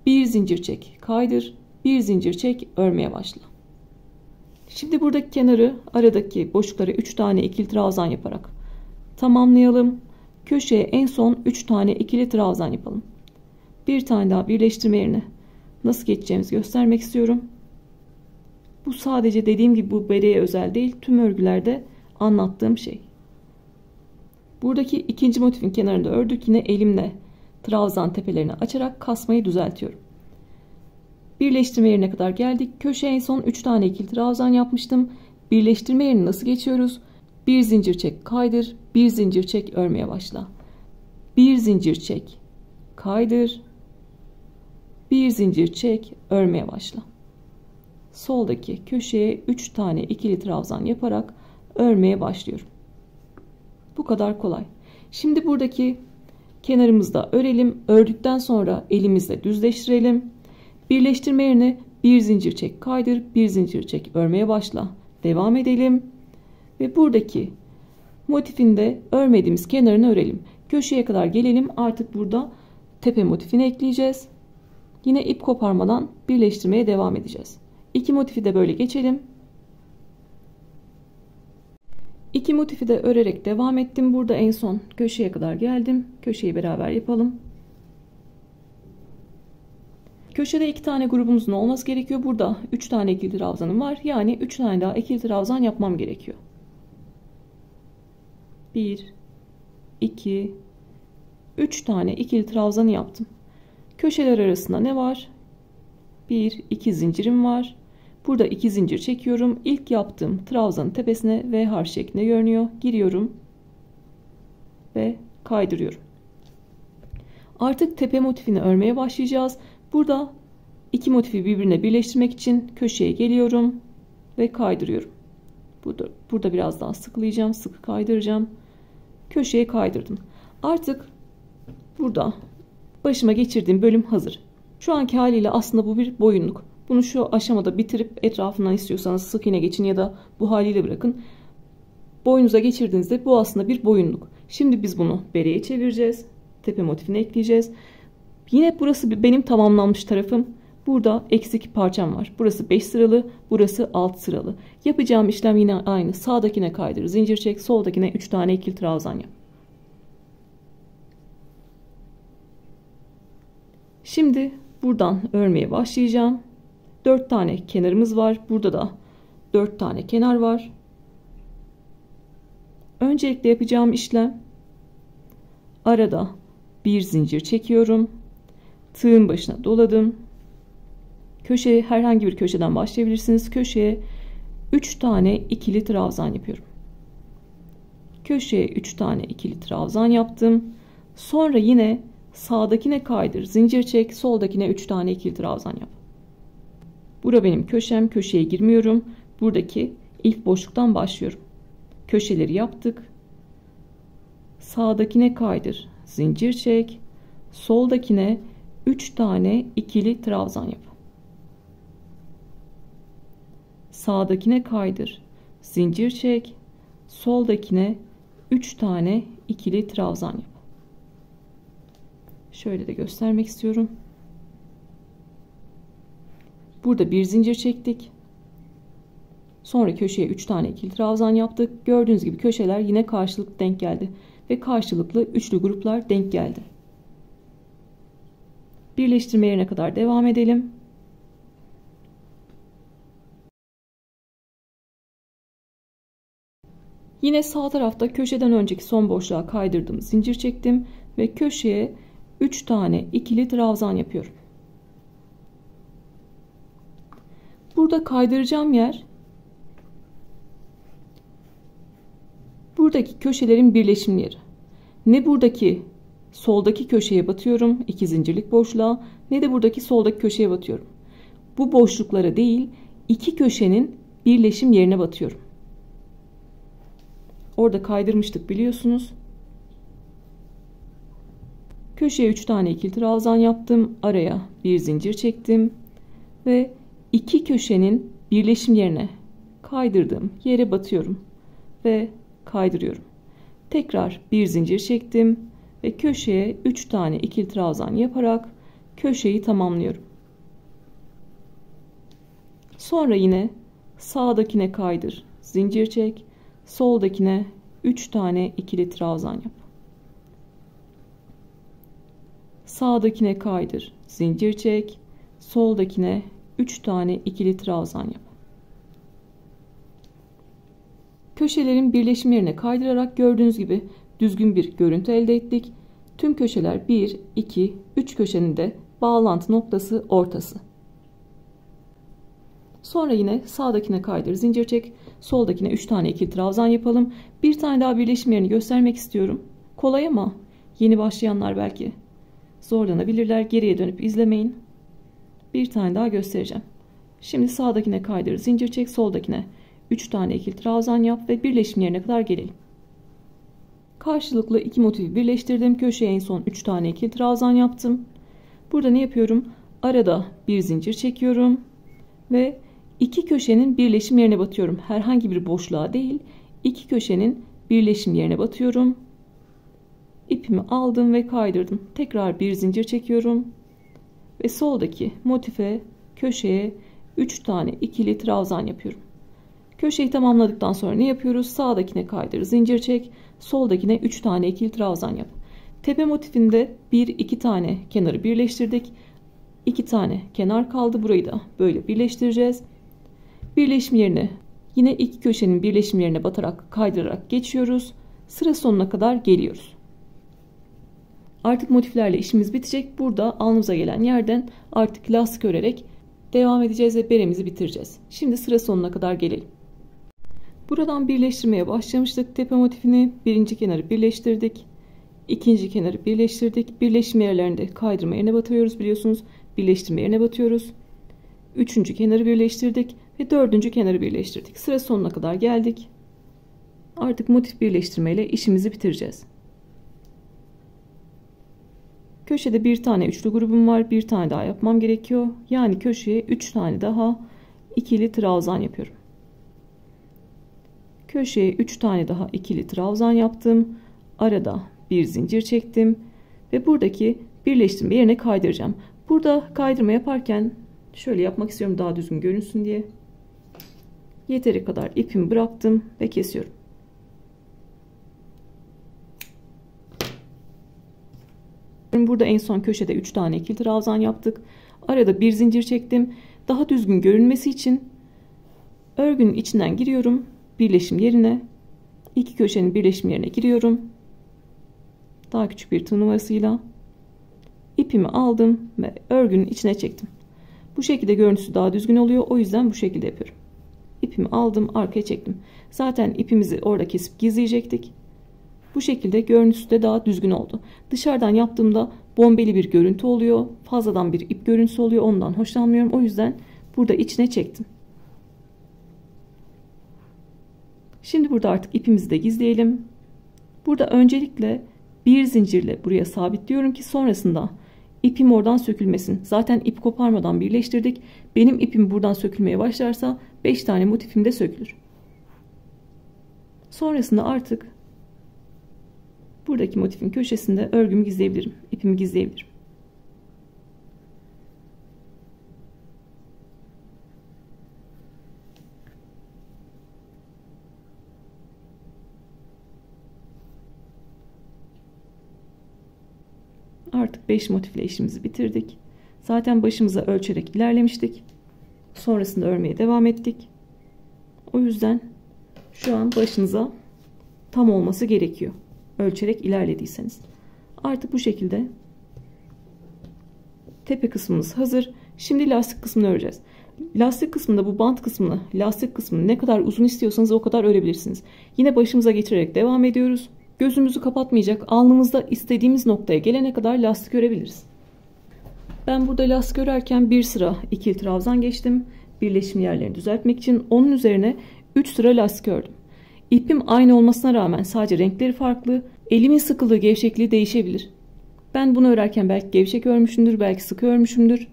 Bir zincir çek, kaydır, bir zincir çek, örmeye başla. Şimdi buradaki kenarı aradaki boşluklara 3 tane ikili trabzan yaparak tamamlayalım. Köşeye en son 3 tane ikili trabzan yapalım. Bir tane daha birleştirme yerine nasıl geçeceğimizi göstermek istiyorum. Bu sadece dediğim gibi bu bereye özel değil, tüm örgülerde anlattığım şey. Buradaki ikinci motifin kenarında ördük. Yine elimle trabzan tepelerini açarak kasmayı düzeltiyorum. Birleştirme yerine kadar geldik. Köşeye en son 3 tane ikili trabzan yapmıştım. Birleştirme yerini nasıl geçiyoruz? Bir zincir çek, kaydır, bir zincir çek, örmeye başla. Bir zincir çek, kaydır, bir zincir çek, örmeye başla. Soldaki köşeye 3 tane ikili trabzan yaparak örmeye başlıyorum. Bu kadar kolay. Şimdi buradaki kenarımızda örelim. Ördükten sonra elimizle düzleştirelim. Birleştirme yerine bir zincir çek, kaydır, bir zincir çek, örmeye başla. Devam edelim. Ve buradaki motifinde örmediğimiz kenarını örelim. Köşeye kadar gelelim. Artık burada tepe motifini ekleyeceğiz. Yine ip koparmadan birleştirmeye devam edeceğiz. İki motifi de böyle geçelim. İki motifi de örerek devam ettim. Burada en son köşeye kadar geldim. Köşeyi beraber yapalım. Köşede 2 tane grubumuzun olması gerekiyor. Burada 3 tane ikili trabzanım var. Yani 3 tane daha ikili trabzan yapmam gerekiyor. 1 2 3 tane ikili trabzanı yaptım. Köşeler arasında ne var? 1 2 zincirim var. Burada 2 zincir çekiyorum. İlk yaptığım trabzanın tepesine V harf şeklinde görünüyor. Giriyorum ve kaydırıyorum. Artık tepe motifini örmeye başlayacağız. Burada iki motifi birbirine birleştirmek için köşeye geliyorum ve kaydırıyorum. Burada biraz daha sıkılayacağım. Sıkı kaydıracağım. Köşeye kaydırdım. Artık burada başıma geçirdiğim bölüm hazır. Şu anki haliyle aslında bu bir boyunluk. Bunu şu aşamada bitirip etrafından istiyorsanız sık iğne geçin ya da bu haliyle bırakın. Boynunuza geçirdiğinizde bu aslında bir boyunluk. Şimdi biz bunu bereye çevireceğiz. Tepe motifini ekleyeceğiz. Yine burası benim tamamlanmış tarafım. Burada eksik parçam var. Burası 5 sıralı, burası 6 sıralı. Yapacağım işlem yine aynı. Sağdakine kaydır, zincir çek, soldakine 3 tane ikili trabzan yap. Şimdi buradan örmeye başlayacağım. 4 tane kenarımız var. Burada da 4 tane kenar var. Öncelikle yapacağım işlem, arada bir zincir çekiyorum. Tığın başına doladım. Köşeye, herhangi bir köşeden başlayabilirsiniz. Köşeye 3 tane ikili trabzan yapıyorum. Köşeye 3 tane ikili trabzan yaptım. Sonra yine sağdakine kaydır, zincir çek, soldakine 3 tane ikili trabzan yap. Bura benim köşem. Köşeye girmiyorum. Buradaki ilk boşluktan başlıyorum. Köşeleri yaptık. Sağdakine kaydır, zincir çek, soldakine 3 tane ikili trabzan yap. Sağdakine kaydır, zincir çek, soldakine 3 tane ikili trabzan yap. Şöyle de göstermek istiyorum. Burada bir zincir çektik. Sonra köşeye 3 tane ikili trabzan yaptık. Gördüğünüz gibi köşeler yine karşılıklı denk geldi. Ve karşılıklı üçlü gruplar denk geldi. Birleştirme yerine kadar devam edelim. Yine sağ tarafta köşeden önceki son boşluğa kaydırdım. Zincir çektim. Ve köşeye 3 tane ikili trabzan yapıyorum. Burada kaydıracağım yer, buradaki köşelerin birleşim yeri. Ne buradaki soldaki köşeye batıyorum 2 zincirlik boşluğa, ne de buradaki soldaki köşeye batıyorum. Bu boşluklara değil, iki köşenin birleşim yerine batıyorum. Orada kaydırmıştık biliyorsunuz. Köşeye 3 tane ikili trabzan yaptım. Araya bir zincir çektim ve iki köşenin birleşim yerine kaydırdığım yere batıyorum ve kaydırıyorum. Tekrar bir zincir çektim ve köşeye 3 tane ikili trabzan yaparak köşeyi tamamlıyorum. Sonra yine sağdakine kaydır, zincir çek, soldakine 3 tane ikili trabzan yap. Sağdakine kaydır, zincir çek, soldakine 3 tane ikili trabzan yap. Köşelerin birleşim yerine kaydırarak gördüğünüz gibi düzgün bir görüntü elde ettik. Tüm köşeler 1, 2, 3 köşenin de bağlantı noktası ortası. Sonra yine sağdakine kaydır, zincir çek, soldakine 3 tane ikili trabzan yapalım. Bir tane daha birleşim yerini göstermek istiyorum. Kolay ama yeni başlayanlar belki zorlanabilirler. Geriye dönüp izlemeyin. Bir tane daha göstereceğim. Şimdi sağdakine kaydır, zincir çek, soldakine 3 tane ikili trabzan yap ve birleşim yerine kadar gelelim. Karşılıklı iki motifi birleştirdim. Köşeye en son 3 tane ikili trabzan yaptım. Burada ne yapıyorum? Arada bir zincir çekiyorum ve iki köşenin birleşim yerine batıyorum. Herhangi bir boşluğa değil, iki köşenin birleşim yerine batıyorum. İpimi aldım ve kaydırdım. Tekrar bir zincir çekiyorum ve soldaki motife, köşeye 3 tane ikili trabzan yapıyorum. Köşeyi tamamladıktan sonra ne yapıyoruz? Sağdakine kaydır, zincir çek, soldakine 3 tane ikili trabzan yap. Tepe motifinde 1-2 tane kenarı birleştirdik. 2 tane kenar kaldı. Burayı da böyle birleştireceğiz. Birleşim yerine yine iki köşenin birleşim yerine batarak kaydırarak geçiyoruz. Sıra sonuna kadar geliyoruz. Artık motiflerle işimiz bitecek. Burada alnımıza gelen yerden artık lastik örerek devam edeceğiz ve beremizi bitireceğiz. Şimdi sıra sonuna kadar gelelim. Buradan birleştirmeye başlamıştık. Tepe motifini birinci kenarı birleştirdik. İkinci kenarı birleştirdik. Birleşim yerlerinde kaydırma yerine batıyoruz biliyorsunuz. Birleştirme yerine batıyoruz. Üçüncü kenarı birleştirdik ve dördüncü kenarı birleştirdik. Sıra sonuna kadar geldik. Artık motif birleştirmeyle işimizi bitireceğiz. Köşede bir tane üçlü grubum var. Bir tane daha yapmam gerekiyor. Yani köşeye 3 tane daha ikili trabzan yapıyorum. Köşeye 3 tane daha ikili trabzan yaptım. Arada bir zincir çektim ve buradaki birleştirme yerine kaydıracağım. Burada kaydırma yaparken şöyle yapmak istiyorum daha düzgün görünsün diye. Yeteri kadar ipimi bıraktım ve kesiyorum. Burada en son köşede 3 tane ikili trabzan yaptık. Arada bir zincir çektim. Daha düzgün görünmesi için örgünün içinden giriyorum. Birleşim yerine, iki köşenin birleşim yerine giriyorum. Daha küçük bir tığ numarasıyla ipimi aldım ve örgünün içine çektim. Bu şekilde görüntüsü daha düzgün oluyor. O yüzden bu şekilde yapıyorum. İpimi aldım, arkaya çektim. Zaten ipimizi orada kesip gizleyecektik. Bu şekilde görüntüsü de daha düzgün oldu. Dışarıdan yaptığımda bombeli bir görüntü oluyor. Fazladan bir ip görüntüsü oluyor. Ondan hoşlanmıyorum. O yüzden burada içine çektim. Şimdi burada artık ipimizi de gizleyelim. Burada öncelikle bir zincirle buraya sabitliyorum ki sonrasında ipim oradan sökülmesin. Zaten ip koparmadan birleştirdik. Benim ipim buradan sökülmeye başlarsa 5 tane motifim de sökülür. Sonrasında artık buradaki motifin köşesinde örgümü gizleyebilirim. İpimi gizleyebilirim. Artık 5 motifle işimizi bitirdik. Zaten başımıza ölçerek ilerlemiştik. Sonrasında örmeye devam ettik. O yüzden şu an başınıza tam olması gerekiyor. Ölçerek ilerlediyseniz. Artık bu şekilde tepe kısmımız hazır. Şimdi lastik kısmını öreceğiz. Lastik kısmında bu bant kısmını, lastik kısmını ne kadar uzun istiyorsanız o kadar örebilirsiniz. Yine başımıza geçirerek devam ediyoruz. Gözümüzü kapatmayacak, alnımızda istediğimiz noktaya gelene kadar lastik örebiliriz. Ben burada lastik örerken bir sıra ikili trabzan geçtim. Birleşim yerlerini düzeltmek için onun üzerine 3 sıra lastik ördüm. İpim aynı olmasına rağmen sadece renkleri farklı. Elimin sıkılığı, gevşekliği değişebilir. Ben bunu örerken belki gevşek örmüşümdür, belki sıkı örmüşümdür.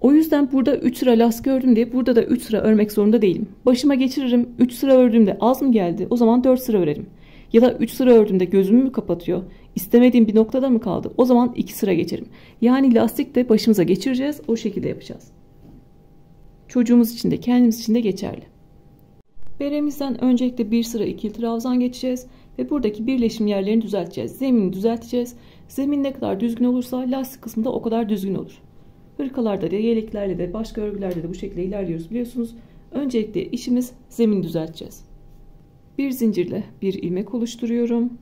O yüzden burada 3 sıra lastik ördüm diye burada da 3 sıra örmek zorunda değilim. Başıma geçiririm. 3 sıra ördüğümde az mı geldi? O zaman 4 sıra örerim. Ya da 3 sıra ördüğümde gözümü mü kapatıyor? İstemediğim bir noktada mı kaldı? O zaman 2 sıra geçerim. Yani lastik de başımıza geçireceğiz. O şekilde yapacağız. Çocuğumuz için de kendimiz için de geçerli. Beremizden öncelikle bir sıra ikili trabzan geçeceğiz. Ve buradaki birleşim yerlerini düzelteceğiz. Zemini düzelteceğiz. Zemin ne kadar düzgün olursa lastik kısmı da o kadar düzgün olur. Hırkalarda da, yeleklerle de, başka örgülerde de bu şekilde ilerliyoruz biliyorsunuz. Öncelikle işimiz zemin düzelteceğiz. Bir zincirle bir ilmek oluşturuyorum.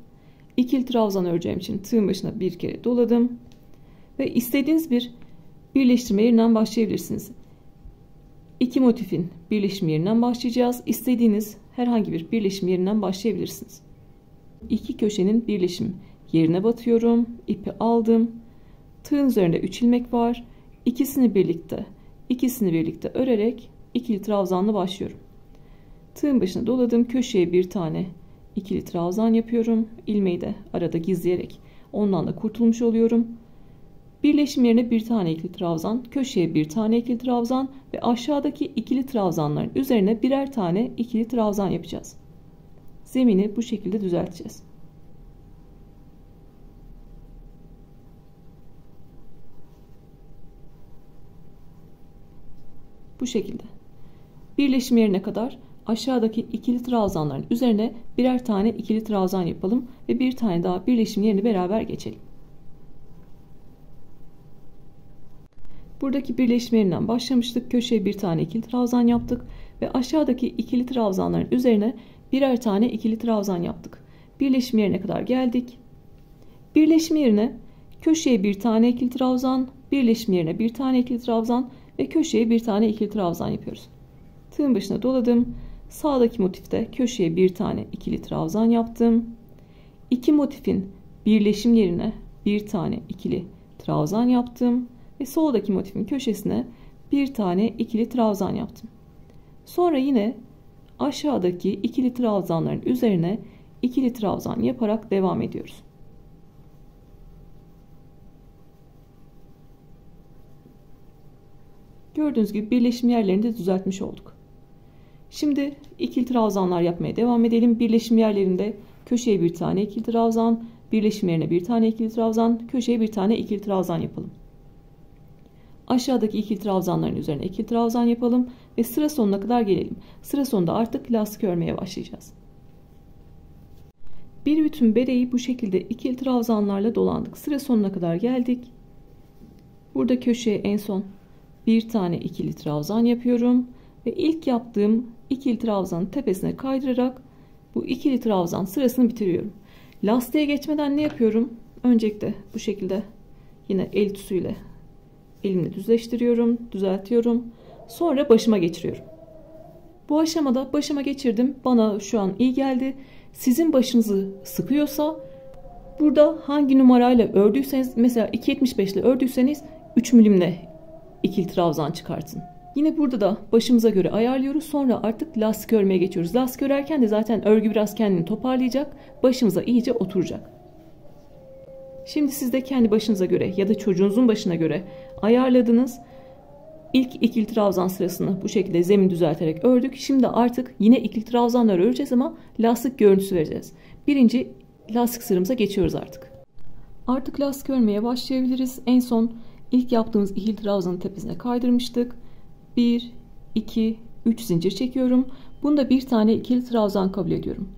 İkili trabzan öreceğim için tığın başına bir kere doladım. Ve istediğiniz bir birleştirme yerinden başlayabilirsiniz. İki motifin birleşim yerinden başlayacağız. İstediğiniz herhangi bir birleşim yerinden başlayabilirsiniz. İki köşenin birleşim yerine batıyorum. İpi aldım. Tığın üzerinde 3 ilmek var. İkisini birlikte örerek ikili trabzanla başlıyorum. Tığın başına doladım. Köşeye bir tane ikili trabzan yapıyorum. İlmeği de arada gizleyerek ondan da kurtulmuş oluyorum. Birleşim yerine bir tane ikili trabzan, köşeye bir tane ikili trabzan ve aşağıdaki ikili trabzanların üzerine birer tane ikili trabzan yapacağız. Zemini bu şekilde düzelteceğiz. Bu şekilde. Birleşim yerine kadar aşağıdaki ikili trabzanların üzerine birer tane ikili trabzan yapalım ve bir tane daha birleşim yerini beraber geçelim. Buradaki birleşim yerinden başlamıştık. Köşeye bir tane ikili trabzan yaptık ve aşağıdaki ikili trabzanların üzerine birer tane ikili trabzan yaptık. Birleşim yerine kadar geldik. Birleşim yerine köşeye bir tane ikili trabzan, birleşim yerine bir tane ikili trabzan ve köşeye bir tane ikili trabzan yapıyoruz. Tığın başına doladım. Sağdaki motifte köşeye bir tane ikili trabzan yaptım. İki motifin birleşim yerine bir tane ikili trabzan yaptım ve soldaki motifin köşesine bir tane ikili trabzan yaptım. Sonra yine aşağıdaki ikili trabzanların üzerine ikili trabzan yaparak devam ediyoruz. Gördüğünüz gibi birleşim yerlerini de düzeltmiş olduk. Şimdi ikili trabzanlar yapmaya devam edelim. Birleşim yerlerinde köşeye bir tane ikili trabzan, birleşim yerine bir tane ikili trabzan, köşeye bir tane ikili trabzan yapalım. Aşağıdaki ikili trabzanların üzerine ikili trabzan yapalım ve sıra sonuna kadar gelelim. Sıra sonunda artık lastik örmeye başlayacağız. Bir bütün bereyi bu şekilde ikili trabzanlarla dolandık. Sıra sonuna kadar geldik. Burada köşeye en son bir tane ikili trabzan yapıyorum ve ilk yaptığım ikili trabzanın tepesine kaydırarak bu ikili trabzan sırasını bitiriyorum. Lastiğe geçmeden ne yapıyorum? Öncelikle bu şekilde yine el tüsüyle elimle düzleştiriyorum, düzeltiyorum. Sonra başıma geçiriyorum. Bu aşamada başıma geçirdim. Bana şu an iyi geldi. Sizin başınızı sıkıyorsa burada hangi numarayla ördüyseniz, mesela 2.75 ile ördüyseniz 3 milimle ikili trabzan çıkartın. Yine burada da başımıza göre ayarlıyoruz. Sonra artık lastik örmeye geçiyoruz. Lastik örerken de zaten örgü biraz kendini toparlayacak. Başımıza iyice oturacak. Şimdi siz de kendi başınıza göre ya da çocuğunuzun başına göre ayarladınız. İlk ikili trabzan sırasını bu şekilde zemin düzelterek ördük. Şimdi artık yine ikili trabzanları öreceğiz ama lastik görüntüsü vereceğiz. Birinci lastik sıramıza geçiyoruz artık. Artık lastik örmeye başlayabiliriz. En son ilk yaptığımız ikili trabzanın tepesine kaydırmıştık. 1, 2, 3 zincir çekiyorum. Bunda bir tane ikili trabzan kabul ediyorum.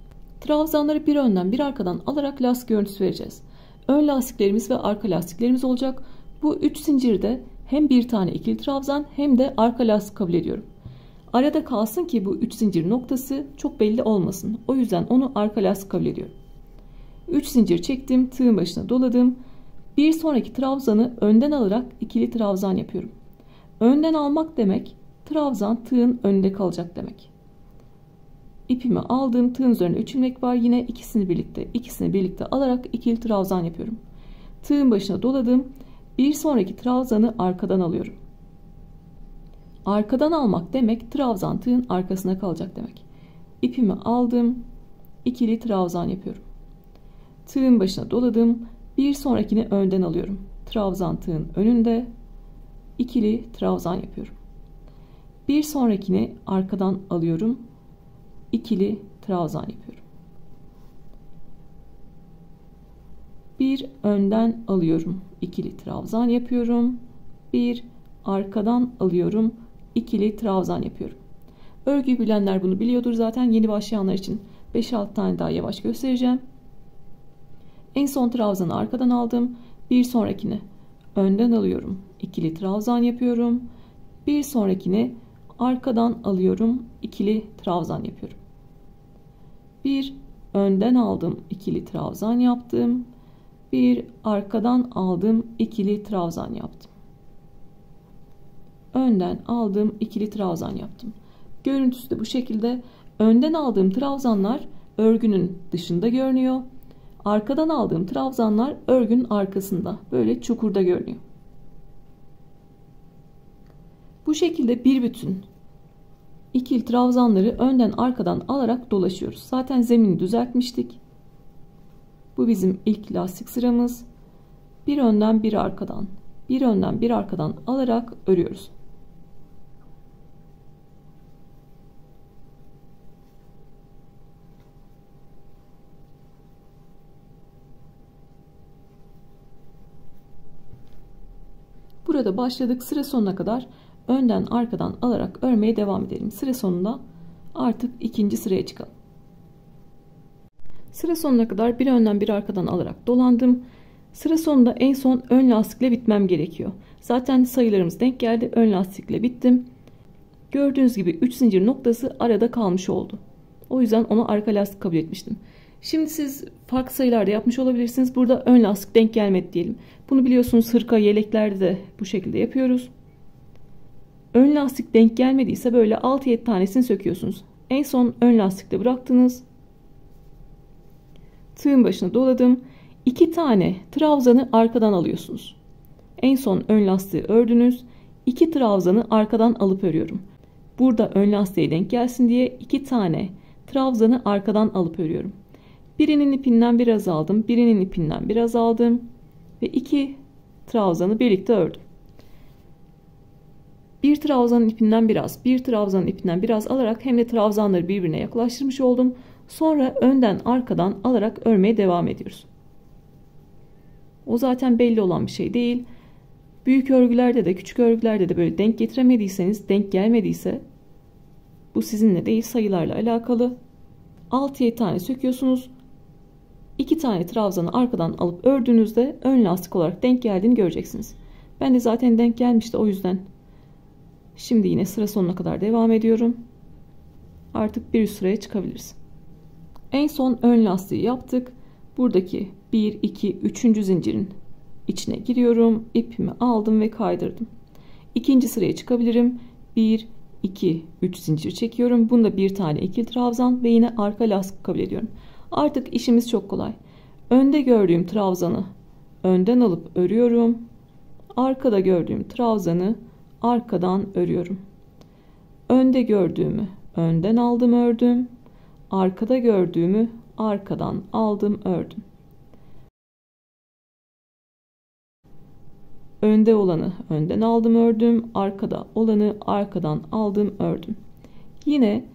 Trabzanları bir önden bir arkadan alarak lastik görüntüsü vereceğiz. Ön lastiklerimiz ve arka lastiklerimiz olacak. Bu 3 zincirde hem bir tane ikili trabzan hem de arka lastik kabul ediyorum. Arada kalsın ki bu 3 zincir noktası çok belli olmasın. O yüzden onu arka lastik kabul ediyorum. 3 zincir çektim, tığın başına doladım. Bir sonraki trabzanı önden alarak ikili trabzan yapıyorum. Önden almak demek, trabzan tığın önünde kalacak demek. İpimi aldım, tığın üzerine 3 ilmek var. Yine ikisini birlikte alarak ikili trabzan yapıyorum. Tığın başına doladım. Bir sonraki trabzanı arkadan alıyorum. Arkadan almak demek, trabzan tığın arkasına kalacak demek. İpimi aldım, ikili trabzan yapıyorum. Tığın başına doladım. Bir sonrakini önden alıyorum. Trabzan tığın önünde, ikili trabzan yapıyorum. Bir sonrakini arkadan alıyorum. İkili trabzan yapıyorum. Bir önden alıyorum. İkili trabzan yapıyorum. Bir arkadan alıyorum. İkili trabzan yapıyorum. Örgüyü bilenler bunu biliyordur zaten. Yeni başlayanlar için 5-6 tane daha yavaş göstereceğim. En son trabzanı arkadan aldım. Bir sonrakini önden alıyorum. İkili trabzan yapıyorum. Bir sonrakini arkadan alıyorum. İkili trabzan yapıyorum. Bir önden aldım. İkili trabzan yaptım. Bir arkadan aldım. İkili trabzan yaptım. Önden aldım. İkili trabzan yaptım. Görüntüsü de bu şekilde. Önden aldığım trabzanlar örgünün dışında görünüyor. Arkadan aldığım trabzanlar örgünün arkasında. Böyle çukurda görünüyor. Bu şekilde bir bütün ikili trabzanları önden arkadan alarak dolaşıyoruz. Zaten zemini düzeltmiştik. Bu bizim ilk lastik sıramız. Bir önden bir arkadan, bir önden bir arkadan alarak örüyoruz. Burada başladık. Sıra sonuna kadar önden arkadan alarak örmeye devam edelim. Sıra sonunda artık ikinci sıraya çıkalım. Sıra sonuna kadar bir önden bir arkadan alarak dolandım. Sıra sonunda en son ön lastikle bitmem gerekiyor. Zaten sayılarımız denk geldi. Ön lastikle bittim. Gördüğünüz gibi 3 zincir noktası arada kalmış oldu. O yüzden onu arka lastik kabul etmiştim. Şimdi siz farklı sayılarda yapmış olabilirsiniz. Burada ön lastik denk gelmedi diyelim. Bunu biliyorsunuz, hırka, yeleklerde de bu şekilde yapıyoruz. Ön lastik denk gelmediyse böyle 6-7 tanesini söküyorsunuz. En son ön lastikte bıraktınız. Tığın başına doladım. 2 tane trabzanı arkadan alıyorsunuz. En son ön lastiği ördünüz. 2 trabzanı arkadan alıp örüyorum. Burada ön lastiğe denk gelsin diye 2 tane trabzanı arkadan alıp örüyorum. Birinin ipinden biraz aldım, birinin ipinden biraz aldım ve 2 trabzanı birlikte ördüm. Bir trabzanın ipinden biraz, bir trabzanın ipinden biraz alarak hem de trabzanları birbirine yaklaştırmış oldum. Sonra önden arkadan alarak örmeye devam ediyoruz. O zaten belli olan bir şey değil. Büyük örgülerde de küçük örgülerde de böyle denk getiremediyseniz, denk gelmediyse bu sizinle değil, sayılarla alakalı. 6-7 tane söküyorsunuz. 2 tane trabzanı arkadan alıp ördüğünüzde ön lastik olarak denk geldiğini göreceksiniz. Ben de zaten denk gelmişti, o yüzden şimdi yine sıra sonuna kadar devam ediyorum. Artık bir üst sıraya çıkabiliriz. En son ön lastiği yaptık. Buradaki 1, 2, 3. zincirin içine giriyorum. İpimi aldım ve kaydırdım. İkinci sıraya çıkabilirim. 1, 2, 3 zincir çekiyorum. Bunda bir tane ikili trabzan ve yine arka lastik kabul ediyorum. Artık işimiz çok kolay. Önde gördüğüm trabzanı önden alıp örüyorum. Arkada gördüğüm trabzanı arkadan örüyorum. Önde gördüğümü önden aldım, ördüm. Arkada gördüğümü arkadan aldım, ördüm. Önde olanı önden aldım, ördüm. Arkada olanı arkadan aldım, ördüm. Yine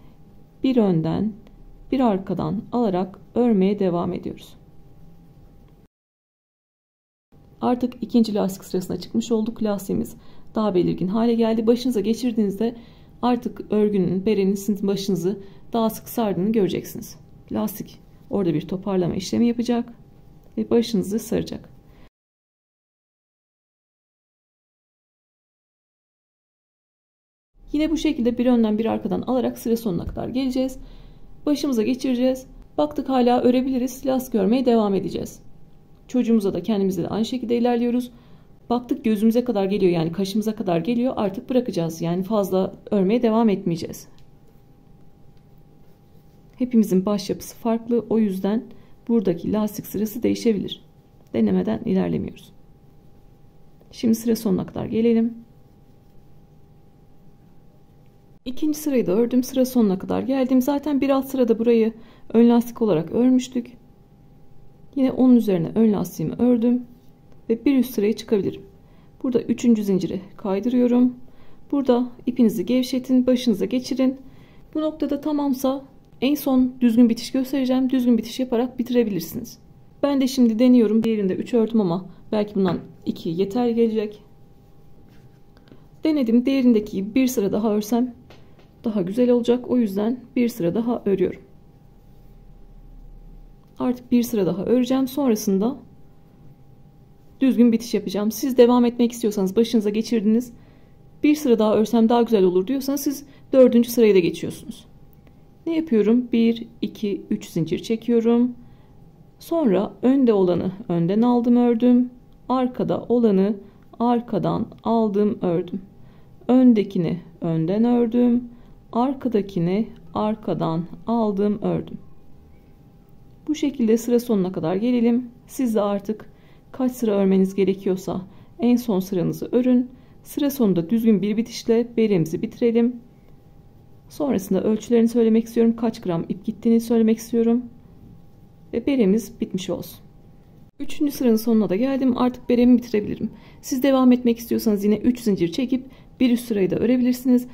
bir önden bir arkadan alarak örmeye devam ediyoruz. Artık ikinci lastik sırasına çıkmış olduk. Lastiğimiz daha belirgin hale geldi. Başınıza geçirdiğinizde artık örgünün, berenin sizin başınızı daha sık sardığını göreceksiniz. Lastik orada bir toparlama işlemi yapacak ve başınızı saracak. Yine bu şekilde bir önden bir arkadan alarak sıra sonuna kadar geleceğiz. Başımıza geçireceğiz. Baktık hala örebiliriz. Lastik örmeye devam edeceğiz. Çocuğumuza da kendimize de aynı şekilde ilerliyoruz. Baktık gözümüze kadar geliyor, yani kaşımıza kadar geliyor, artık bırakacağız. Yani fazla örmeye devam etmeyeceğiz. Hepimizin baş yapısı farklı, o yüzden buradaki lastik sırası değişebilir. Denemeden ilerlemiyoruz. Şimdi sıra sonuna kadar gelelim. İkinci sırayı da ördüm. Sıra sonuna kadar geldim. Zaten bir alt sırada burayı ön lastik olarak örmüştük. Yine onun üzerine ön lastiğimi ördüm ve bir üst sıraya çıkabilirim. Burada 3. zinciri kaydırıyorum. Burada ipinizi gevşetin, başınıza geçirin. Bu noktada tamamsa en son düzgün bitiş göstereceğim. Düzgün bitiş yaparak bitirebilirsiniz. Ben de şimdi deniyorum. Diğerinde 3 ördüm ama belki bundan 2 yeter gelecek. Denedim. Diğerindeki bir sıra daha örsem daha güzel olacak. O yüzden bir sıra daha örüyorum. Artık bir sıra daha öreceğim. Sonrasında düzgün bitiş yapacağım. Siz devam etmek istiyorsanız, başınıza geçirdiniz, bir sıra daha örsem daha güzel olur diyorsanız siz 4. sıraya da geçiyorsunuz. Ne yapıyorum? 1, 2, 3 zincir çekiyorum. Sonra önde olanı önden aldım, ördüm. Arkada olanı arkadan aldım, ördüm. Öndekini önden ördüm. Arkadakini arkadan aldım, ördüm. Bu şekilde sıra sonuna kadar gelelim. Siz de artık kaç sıra örmeniz gerekiyorsa en son sıranızı örün. Sıra sonunda düzgün bir bitişle beremizi bitirelim. Sonrasında ölçülerini söylemek istiyorum. Kaç gram ip gittiğini söylemek istiyorum. Ve beremiz bitmiş olsun. 3. sıranın sonuna da geldim. Artık beremi bitirebilirim. Siz devam etmek istiyorsanız yine 3 zincir çekip bir üst sırayı da örebilirsiniz.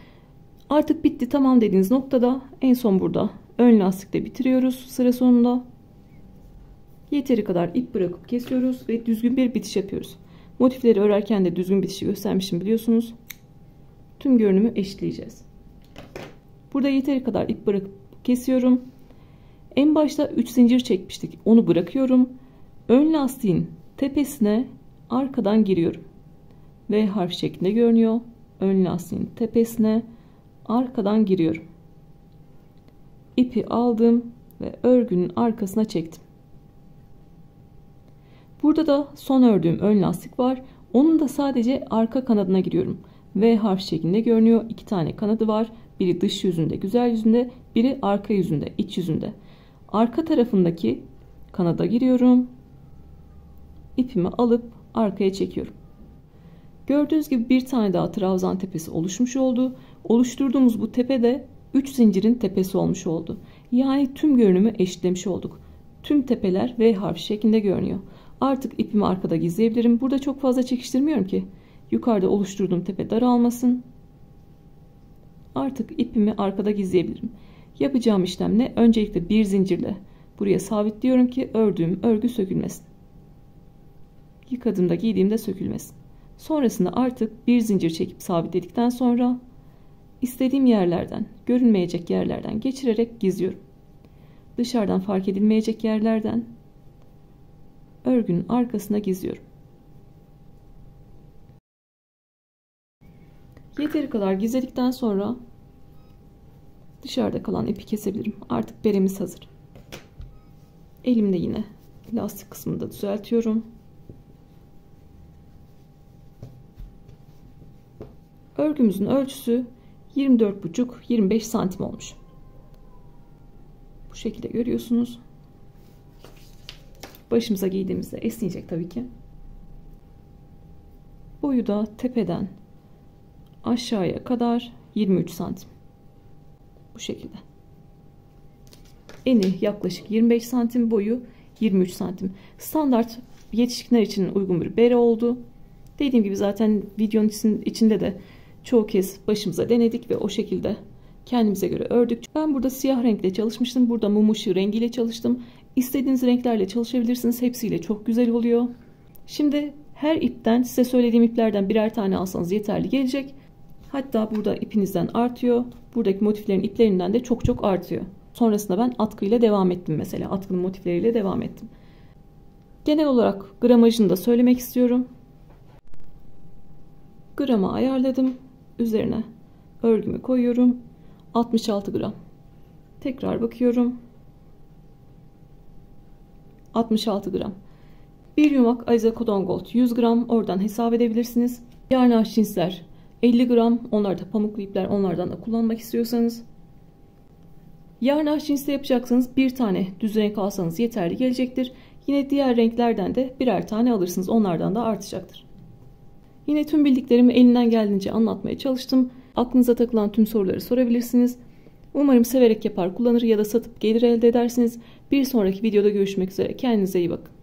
Artık bitti, tamam dediğiniz noktada en son burada ön lastikle bitiriyoruz sıra sonunda. Yeteri kadar ip bırakıp kesiyoruz ve düzgün bir bitiş yapıyoruz. Motifleri örerken de düzgün bitişi göstermiştim biliyorsunuz. Tüm görünümü eşitleyeceğiz. Burada yeteri kadar ip bırakıp kesiyorum. En başta 3 zincir çekmiştik. Onu bırakıyorum. Ön lastiğin tepesine arkadan giriyorum. V harf şeklinde görünüyor. Ön lastiğin tepesine arkadan giriyorum. İpi aldım ve örgünün arkasına çektim. Burada da son ördüğüm ön lastik var. Onun da sadece arka kanadına giriyorum. V harf şeklinde görünüyor. 2 tane kanadı var. Biri dış yüzünde, güzel yüzünde, biri arka yüzünde, iç yüzünde. Arka tarafındaki kanada giriyorum. İpimi alıp arkaya çekiyorum. Gördüğünüz gibi bir tane daha trabzan tepesi oluşmuş oldu. Oluşturduğumuz bu tepe de 3 zincirin tepesi olmuş oldu. Yani tüm görünümü eşitlemiş olduk. Tüm tepeler V harfi şeklinde görünüyor. Artık ipimi arkada gizleyebilirim. Burada çok fazla çekiştirmiyorum ki yukarıda oluşturduğum tepe daralmasın. Artık ipimi arkada gizleyebilirim. Yapacağım işlem ne? Öncelikle bir zincirle buraya sabitliyorum ki ördüğüm örgü sökülmesin. Yıkadığımda, giydiğimde sökülmesin. Sonrasında artık bir zincir çekip sabitledikten sonra istediğim yerlerden, görünmeyecek yerlerden geçirerek gizliyorum. Dışarıdan fark edilmeyecek yerlerden örgünün arkasına gizliyorum. Yeteri kadar gizledikten sonra dışarıda kalan ipi kesebilirim. Artık beremiz hazır. Elimle yine lastik kısmını da düzeltiyorum. Örgümüzün ölçüsü 24,5-25 santim olmuş. Bu şekilde görüyorsunuz. Başımıza giydiğimizde esneyecek tabii ki. Boyu da tepeden aşağıya kadar 23 santim. Bu şekilde. Eni yaklaşık 25 santim, boyu 23 santim. Standart yetişkinler için uygun bir bere oldu. Dediğim gibi zaten videonun içinde de çoğu kez başımıza denedik ve o şekilde kendimize göre ördük. Ben burada siyah renkle çalışmıştım. Burada mum ışığı rengiyle çalıştım. İstediğiniz renklerle çalışabilirsiniz. Hepsiyle çok güzel oluyor. Şimdi her ipten, size söylediğim iplerden birer tane alsanız yeterli gelecek. Hatta burada ipinizden artıyor. Buradaki motiflerin iplerinden de çok artıyor. Sonrasında ben atkıyla devam ettim mesela. Atkının motifleriyle devam ettim. Genel olarak gramajını da söylemek istiyorum. Grama ayarladım. Üzerine örgümü koyuyorum. 66 gram. Tekrar bakıyorum. 66 gram. Bir yumak Alize Cotton Gold 100 gram. Oradan hesap edebilirsiniz. Yarnaş cinsler 50 gram. Onlar da pamuklu ipler. Onlardan da kullanmak istiyorsanız. Yarnaş cinsle yapacaksanız bir tane düz renk alsanız yeterli gelecektir. Yine diğer renklerden de birer tane alırsınız. Onlardan da artacaktır. Yine tüm bildiklerimi elinden geldiğince anlatmaya çalıştım. Aklınıza takılan tüm soruları sorabilirsiniz. Umarım severek yapar, kullanır ya da satıp gelir elde edersiniz. Bir sonraki videoda görüşmek üzere. Kendinize iyi bakın.